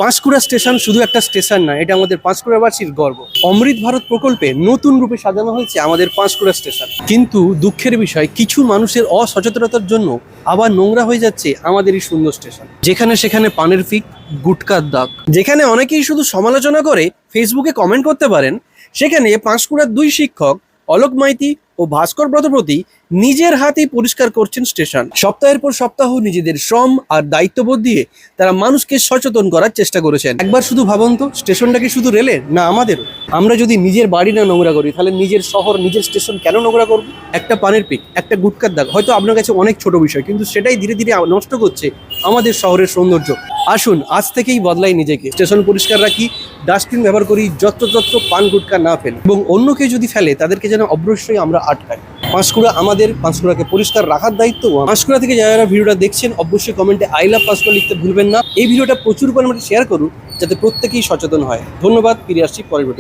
Panskura station শুধু একটা station না, এটা আমাদের পাঁশকুড়াবাসীর গর্ব। অমৃত ভারত প্রকল্পে নতুন রূপে সাজানো হয়েছে আমাদের পাঁশকুড়া স্টেশন। কিন্তু দুঃখের বিষয়, কিছু মানুষের অসচেতনতার জন্য আবার নোংরা হয়ে যাচ্ছে আমাদের এই সুন্দর স্টেশন। যেখানে সেখানে পানের ফিক, গুটকার দাগ। যেখানে অনেকেই শুধু সমালোচনা করে ফেসবুকে কমেন্ট করতে পারেন, সেখানে পাঁশকুড়ার দুই শিক্ষক অলোক মাইতি ও ভাস্কর ব্রতপতি নিজের হাতেই পরিষ্কার করছেন স্টেশন। সপ্তাহের পর সপ্তাহ নিজেদের শ্রম আর দায়িত্ববোধ দিয়ে তারা মানুষকে সচেতন করার চেষ্টা করেছেন। একবার শুধু ভাবুন তো, স্টেশনটা কি শুধু রেলের, না আমাদেরও? আমরা যদি নিজের বাড়ি না নোংরা করি, তাহলে নিজের শহর, নিজের স্টেশন কেন নোংরা করব? একটা পানের পিক, একটা গুটকার দাগ হয়তো আপনার কাছে অনেক ছোট বিষয়, কিন্তু সেটাই ধীরে ধীরে নষ্ট করছে আমাদের শহরের সৌন্দর্য। আসুন আজ থেকেই বদলাই নিজেকে, স্টেশন পরিষ্কার রাখি, ডাস্টবিন ব্যবহার করি, যত্রতত্র পান গুটকা না ফেলি, এবং অন্য কেউ যদি ফেলে তাদেরকে যেন অবশ্যই আমরা আটকাই। পাঁশকুড়া আমাদের, পাঁশকুড়াকে পরিষ্কার রাখার দায়িত্ব। পাঁশকুড়া থেকে যারা ভিডিওটা দেখছেন অবশ্যই কমেন্টে আই লাভ পাঁশকুড়া লিখতে ভুলবেন না। এই ভিডিওটা প্রচুর পরিমাণে শেয়ার করুন যাতে প্রত্যেকেই সচেতন হয়। ধন্যবাদ, ফিরে আসছি পরের ভিডিও।